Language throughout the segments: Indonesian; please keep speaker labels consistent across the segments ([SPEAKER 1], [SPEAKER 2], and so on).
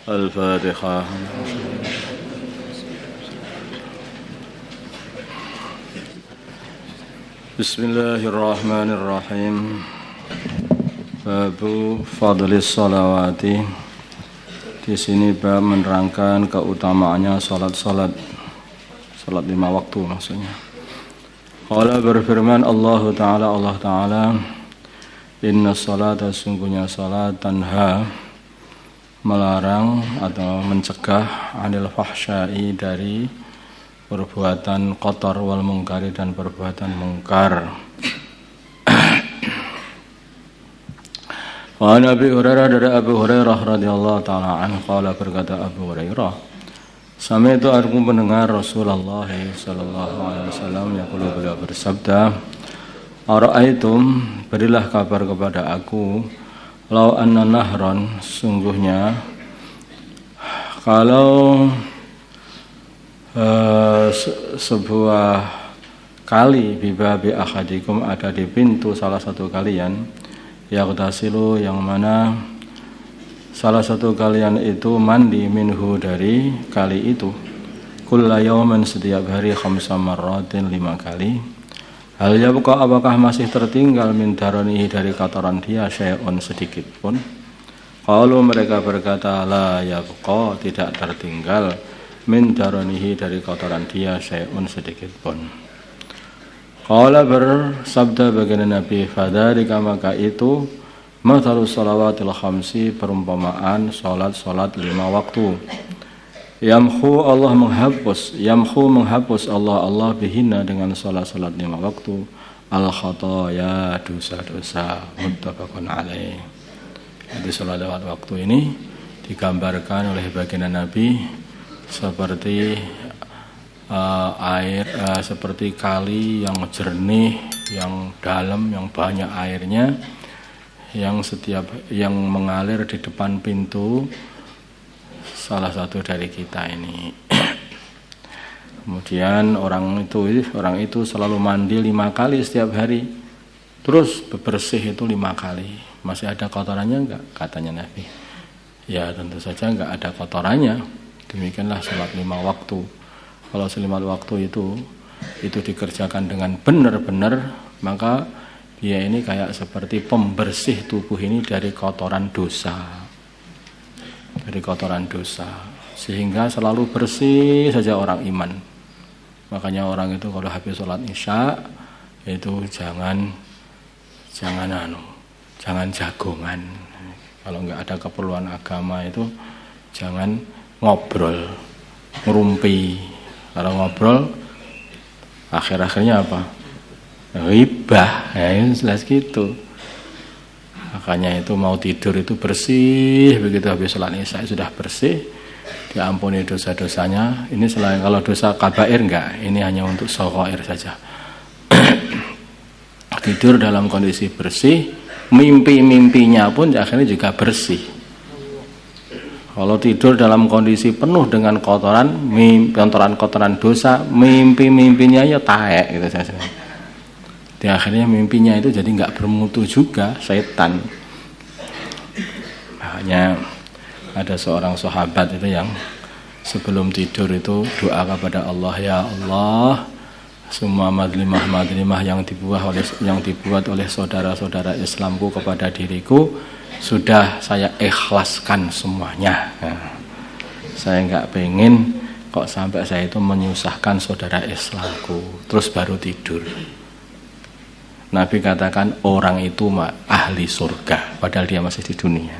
[SPEAKER 1] الفاتحة. Bismillahirrahmanirrahim. Babu fadlis sholawati. Di sini bab menerangkan keutamaannya salat 5 waktu maksudnya. Qala berfirman Allah Ta'ala, inna sholata sungguhnya salat tanha melarang atau mencegah anil fahsya'i dari perbuatan kotor wal mungkari dan perbuatan mungkar. Wa Nabi Hurairah dari Abu Hurairah radhiyallahu taala anhu qala berkata Abu Hurairah, sami itu aku mendengar Rasulullah sallallahu alaihi wasallam yaqulu beliau bersabda, ara'aitum berilah kabar kepada aku lau anna nahron sungguhnya kalau sebuah kali bibabi ahadikum ada di pintu salah satu kalian yaghtasilu yang mana salah satu kalian itu mandi minhu dari kali itu kulla yawman setiap hari 5 marratin 5 kali. Hal yabqa apakah masih tertinggal min daranihi dari kotoran dia syai'un sedikit pun? Qalu mereka berkata la yabqa tidak tertinggal min daranihi dari kotoran dia syai'un sedikit pun. Qala bersabda baginda Nabi fadzalika maka itu mathalus shalawatil khamsi perumpamaan salat 5 waktu. Yamhu menghapus Allah bihina dengan salat 5 waktu al khataya dosa-dosa muttafaqun alaih. Jadi salat 5 waktu ini digambarkan oleh baginda Nabi seperti air seperti kali yang jernih, yang dalam, yang banyak airnya, yang mengalir di depan pintu salah satu dari kita ini. Kemudian orang itu selalu mandi 5 kali setiap hari. Terus bersih itu 5 kali. Masih ada kotorannya enggak? Katanya Nabi. Ya tentu saja enggak ada kotorannya. Demikianlah salat 5 waktu. Kalau 5 waktu itu dikerjakan dengan benar-benar, maka dia ini kayak seperti pembersih tubuh ini dari kotoran dosa. Sehingga selalu bersih saja orang iman. Makanya orang itu kalau habis sholat isya itu jangan jagongan. Kalau nggak ada keperluan agama itu jangan ngobrol, ngerumpi. Kalau ngobrol akhir-akhirnya apa? Ghibah, ya jelas gitu. Makanya itu mau tidur itu bersih, begitu habis sholat isya sudah bersih, diampuni dosa-dosanya. Ini selain kalau dosa kabair enggak, ini hanya untuk shaghair saja. Tidur dalam kondisi bersih, mimpi-mimpinya pun akhirnya juga bersih. Kalau tidur dalam kondisi penuh dengan kotoran dosa, mimpi-mimpinya ya taek gitu saja. Di akhirnya mimpinya itu jadi enggak bermutu juga, setan. Makanya ada seorang sahabat itu yang sebelum tidur itu doa kepada Allah, ya Allah, semua madlimah yang dibuat oleh saudara-saudara Islamku kepada diriku sudah saya ikhlaskan semuanya. Nah, saya enggak pengen kok sampai saya itu menyusahkan saudara Islamku. Terus baru tidur. Nabi katakan orang itu ahli surga padahal dia masih di dunia.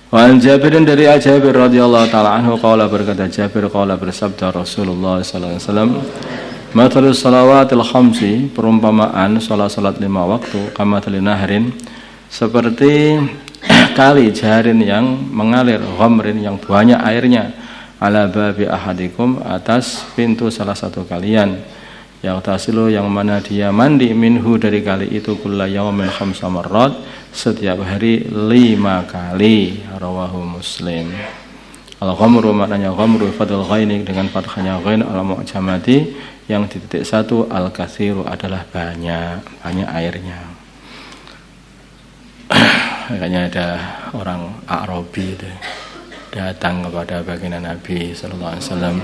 [SPEAKER 1] Wa Jabirin dari Jabir radhiyallahu taala anhu qala berkata Jabir qala bersabda Rasulullah sallallahu alaihi wasallam mathalus shalawatil khamsi perumpamaan salat 5 waktu kamathali nahrin seperti kali jarin yang mengalir ghamrin yang banyak airnya ala babi ahadikum atas pintu salah satu kalian yang tasilu yang mana dia mandi minhu dari kali itu kulla yawmin 5 marrat setiap hari 5 kali. Rawahu Muslim. Al-ghamru maknanya ghamru fadl ghaini dengan fathahnya ghain al-mu'jamati yang di titik 1 al-katsiru adalah banyak airnya. Makanya ada orang Arabi itu datang kepada baginda Nabi sallallahu alaihi wasallam.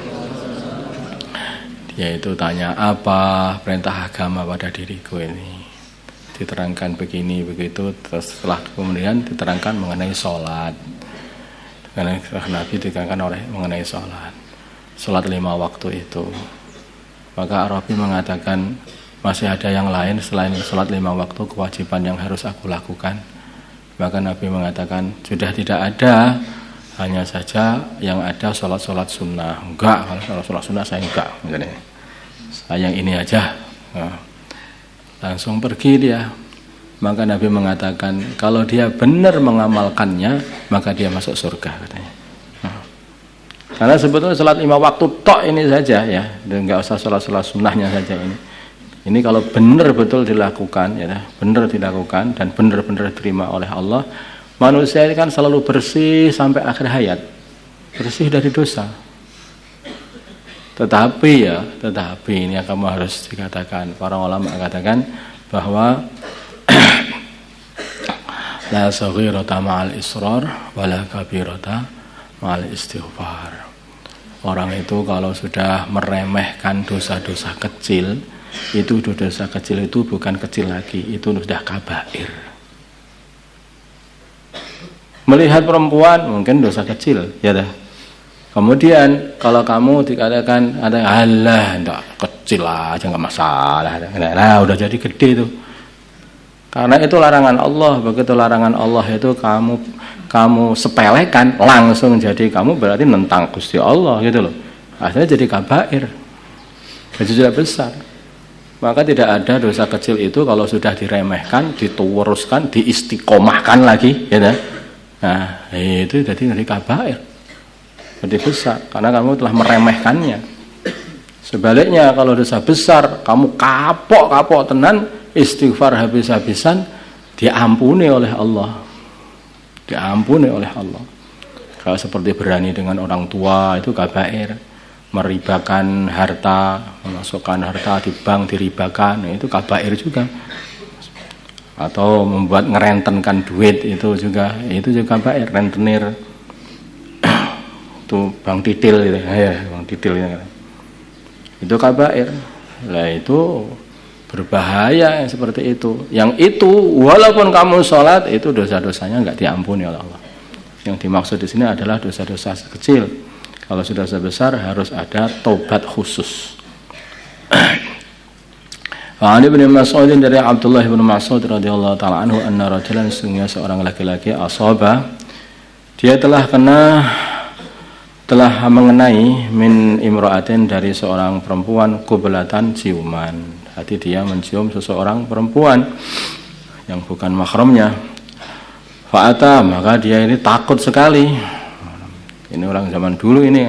[SPEAKER 1] Dia itu tanya, apa perintah agama pada diriku ini? Diterangkan begini begitu, terus setelah kemudian diterangkan mengenai sholat. Karena Nabi diterangkan mengenai sholat 5 waktu itu. Maka Arabi mengatakan, masih ada yang lain selain sholat 5 waktu kewajiban yang harus aku lakukan? Maka Nabi mengatakan, sudah tidak ada, hanya saja yang ada sholat sunnah. Enggak, kalau sholat sunnah saya enggak, saya yang ini aja. Nah, langsung pergi dia. Maka Nabi mengatakan, kalau dia benar mengamalkannya, maka dia masuk surga, katanya. Nah, karena sebetulnya sholat 5 waktu tok ini saja ya, enggak usah sholat sunnahnya saja ini. Ini kalau benar betul dilakukan, ya, benar dilakukan dan benar-benar diterima oleh Allah, manusia ini kan selalu bersih sampai akhir hayat, bersih dari dosa. Tetapi ini yang kamu harus dikatakan, para ulama katakan bahwa la saghirata ma'al israr wala kabirata ma'al istighfar. Orang itu kalau sudah meremehkan dosa-dosa kecil, itu dosa kecil itu bukan kecil lagi, itu sudah kabair. Melihat perempuan mungkin dosa kecil, ya dah. Kemudian kalau kamu dikatakan ada Allah, enggak kecil aja enggak masalah. Nah, udah jadi gede itu. Karena itu larangan Allah, begitu larangan Allah itu kamu sepelekan, langsung jadi kamu berarti nentang Gusti Allah gitu loh. Akhirnya jadi kabair. Jadi sudah besar. Maka tidak ada dosa kecil itu kalau sudah diremehkan, diteruskan, diistiqomahkan lagi, ya kan? Nah, itu jadi dari kabair. Jadi besar karena kamu telah meremehkannya. Sebaliknya kalau dosa besar, kamu kapok tenan, istighfar habis-habisan, diampuni oleh Allah. Diampuni oleh Allah. Kalau seperti berani dengan orang tua itu kabair. Meribakan harta, memasukkan harta di bank diribakan, itu kabair juga. Atau membuat ngerentenkan duit itu juga kabair, rentenir. Itu bank titil gitu. Ya, bank titil gitu. Itu kabair. Lah itu berbahaya yang seperti itu. Yang itu walaupun kamu sholat itu dosa-dosanya enggak diampuni oleh Allah. Yang dimaksud di sini adalah dosa-dosa kecil. Kalau sudah sebesar harus ada taubat khusus. Ani bin Mas'ud dari Abdullah bin Mas'ud radhiyallahu taala anhu anna rajulan sungguh seorang laki-laki asaba dia telah mengenai min imra'atin dari seorang perempuan qiblatan ciuman. Hati dia mencium seseorang perempuan yang bukan mahramnya. Fa'ata maka dia ini takut sekali. Ini orang zaman dulu ini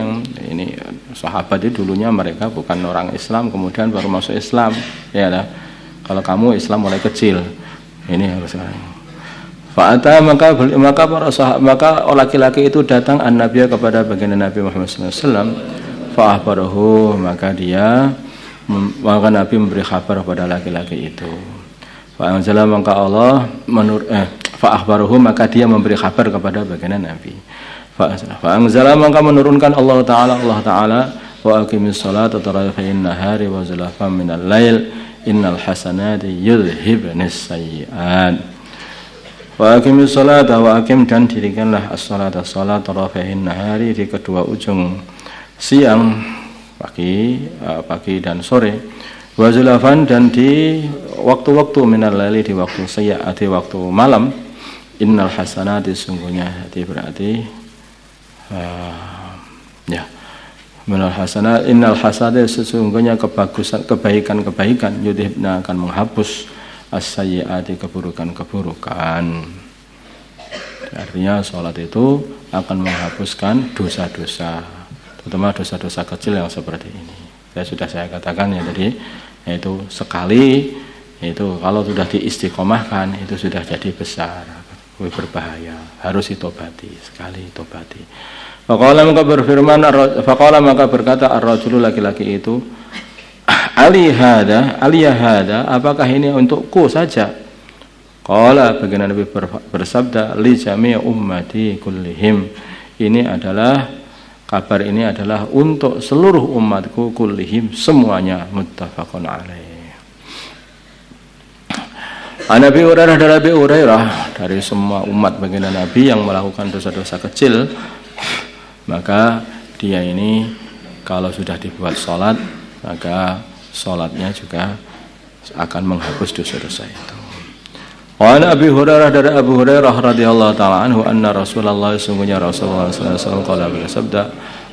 [SPEAKER 1] sahabat itu dulunya mereka bukan orang Islam kemudian baru masuk Islam, ya lah. Kalau kamu Islam mulai kecil, ini harus. Fa'ata maka para sahabat maka laki-laki itu datang an-nabiy kepada baginda Nabi Muhammad SAW. Fa'ahbarahu maka Nabi memberi kabar kepada laki-laki itu. Fa'anzala maka Allah fa'ahbarahu maka dia memberi kabar kepada baginda Nabi. Fa'anzala maka menurunkan Allah Ta'ala wa aqimis salata tarafin nahari wa zulafan minal lail innal hasanati yudhibnis sayyi'at. Wa aqimis salata wa aqim dan dirikanlah as-salata salat tarafin nahari di kedua ujung siang, pagi dan sore, wa zulafan dan di waktu-waktu minal laili di waktu sayyi'at di waktu malam. Innal hasanati sungguhnya berarti minal hasanat innal hasanat sesungguhnya kebaikan yudhibna akan menghapus as-sayyi'ati keburukan. Artinya sholat itu akan menghapuskan dosa-dosa, terutama dosa-dosa kecil yang seperti ini. Sudah saya katakan ya tadi, yaitu sekali itu kalau sudah diistiqomahkan itu sudah jadi besar, berbahaya, harus ditobati, sekali tobati. Faqala maka berkata ar-rajulu laki-laki itu, aliyah hada, apakah ini untukku saja? Qala baginda Nabi bersabda li jami' ummati kullihim. Ini adalah kabar ini adalah untuk seluruh umatku kullihim semuanya, muttafaqun alaih. Nabi Hurairah dari Abi Hurairah, dari semua umat baginda Nabi yang melakukan dosa-dosa kecil, maka dia ini kalau sudah dibuat sholat, maka sholatnya juga akan menghapus dosa-dosa itu. Wa an Abi Hurairah dari Abu Hurairah radhiyallahu taala anhu anna Rasulullah sungguhnya Rasulullah sallallahu alaihi wasallam qala bersabda,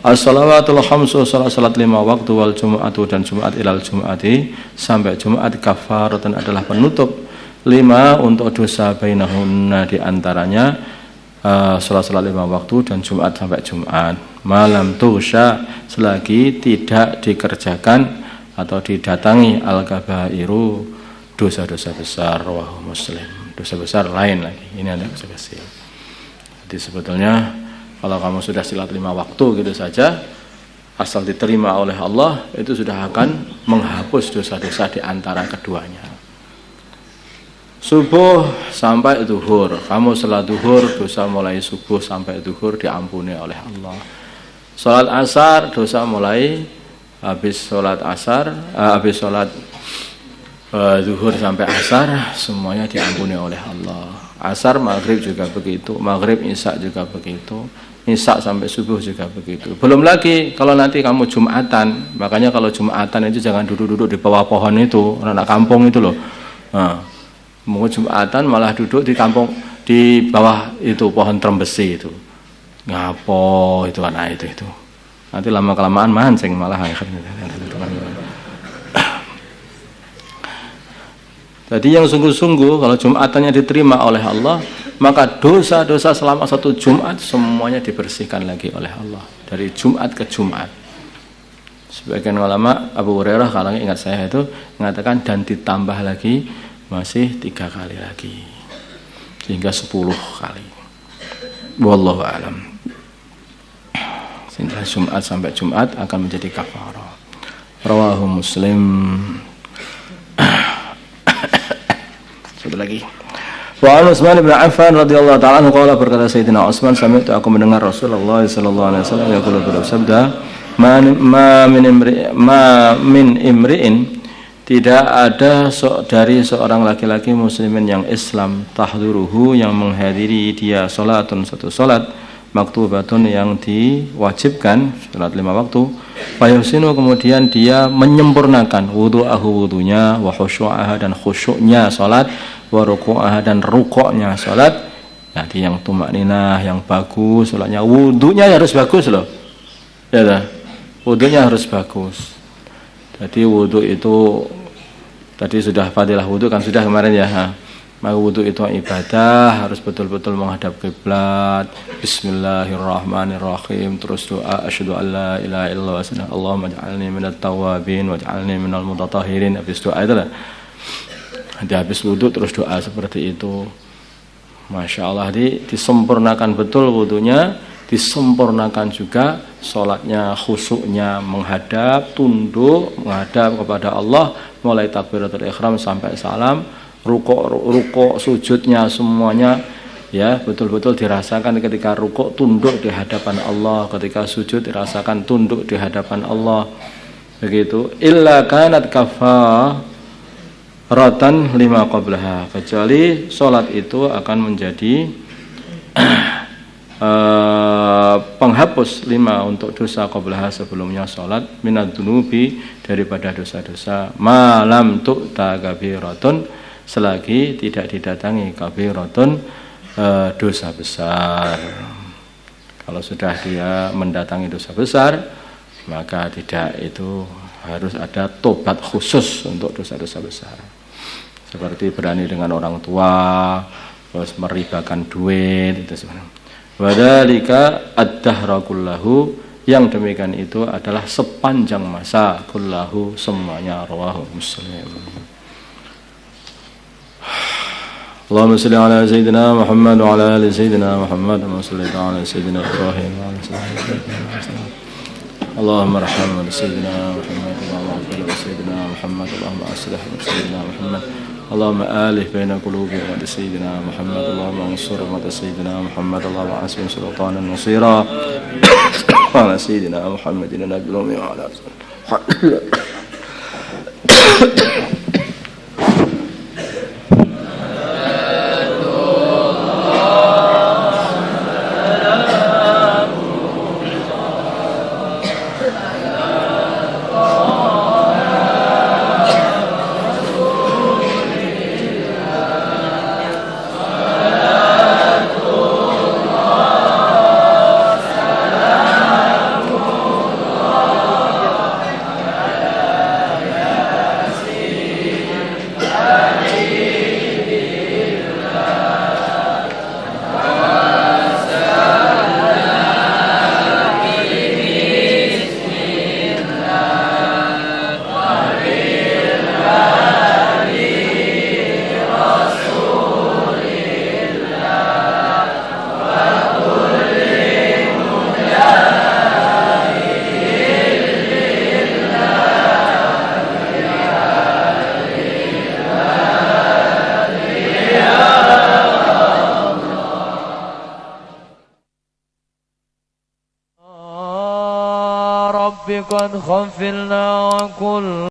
[SPEAKER 1] as-salawatul khamsu salat lima waktu wal jumu'atu dan Jumat ilal jumu'ati sampai Jumat kafaratan adalah penutup lima untuk dosa bainahunna di antaranya salat lima waktu dan Jumat sampai Jumat malam tuhsya selagi tidak dikerjakan atau didatangi al-kabairu dosa-dosa besar. Rawahu Muslim. Dosa besar lain lagi, ini ada dosa kecil. Jadi sebetulnya kalau kamu sudah salat 5 waktu gitu saja, asal diterima oleh Allah, itu sudah akan menghapus dosa-dosa di antara keduanya. Subuh sampai zuhur, kamu salat zuhur, dosa mulai subuh sampai zuhur diampuni oleh Allah. Salat asar, dosa mulai habis salat asar, habis salat zuhur sampai asar semuanya diampuni oleh Allah. Asar, maghrib juga begitu, maghrib, isya juga begitu, isya sampai subuh juga begitu. Belum lagi kalau nanti kamu Jumatan, makanya kalau Jumatan itu jangan duduk-duduk di bawah pohon itu, anak kampung itu loh. Mau Jumatan malah duduk di kampung di bawah itu pohon trembesi itu. Ngapo itu anak itu. Nanti lama-kelamaan mancing malah akhirnya. Jadi yang sungguh-sungguh kalau Jumatannya diterima oleh Allah, maka dosa-dosa selama satu Jumat semuanya dibersihkan lagi oleh Allah dari Jumat ke Jumat. Sebagian ulama, Abu Hurairah kalau ingat saya itu mengatakan dan ditambah lagi masih 3 kali lagi sehingga 10 kali. Wallahu a'lam. Sehingga Jumat sampai Jumat akan menjadi kafarah. Rawahu Muslim. Satu lagi. Wa Utsman bin Affan radhiyallahu ta'ala anhu qala berkata Sayyidina Utsman sami'tu aku mendengar Rasulullah sallallahu alaihi wasallam yaqulu bersabda ma min imri'in tidak ada dari seorang laki-laki muslimin yang Islam tahduruhu yang menghadiri dia salatun satu salat maktubatun yang diwajibkan salat 5 waktu fayusinu kemudian dia menyempurnakan wudunya wa khusyu'aha dan khusyuknya salat wa ruku'aha dan rukuknya salat. Jadi yang tumakninah yang bagus salatnya, wudunya harus bagus loh. Ya dah. Wudunya harus bagus. Jadi wudu itu tadi sudah fadilah wudu kan sudah kemarin ya. Maka wudu itu ibadah, harus betul-betul menghadap kiblat. Bismillahirrahmanirrahim. Terus doa asyhadu an la ilaha illallah wa Allahumma ij'alni minat tawwabin waj'alni minal mutatahhirin. Habis doa itu lah. Habis wudu terus doa seperti itu. Masya Allah, disempurnakan betul wudunya, disempurnakan juga sholatnya, khusyuknya, menghadap, tunduk, menghadap kepada Allah, mulai takbiratul ihram sampai salam. Rukuk sujudnya semuanya ya betul-betul dirasakan ketika rukuk tunduk di hadapan Allah, ketika sujud dirasakan tunduk di hadapan Allah begitu. Illa kanat kafaratan lima qablaha, kecuali salat itu akan menjadi penghapus 5 untuk dosa qablaha sebelumnya salat minad dunubi daripada dosa-dosa malam tu'ta kabiratun selagi tidak didatangi kabiratun dosa besar. Kalau sudah dia mendatangi dosa besar, maka tidak, itu harus ada tobat khusus untuk dosa-dosa besar. Seperti berani dengan orang tua, terus meribakan duit, itu sebenarnya. Wadhalika ad-dahra kullahu, yang demikian itu adalah sepanjang masa, kullahu semuanya. Rawahu Muslim. Allahumma salli ala Sayyidina Muhammad wa ala ali Sayyidina Muhammad wa salli ala Sayyidina Ibrahim wa ala Allahumma arhamna Sayyidina Muhammad wa ala ali Sayyidina Muhammad Allahumma aslih Sayyidina Muhammad اللهم آلف بين قلوب أمة سيدنا محمد اللهم انصر أمة سيدنا محمد اللهم عصم سلطانا نصيرا على سيدنا محمد النبي الأمي وعلى آله
[SPEAKER 2] قد خفلنا وكل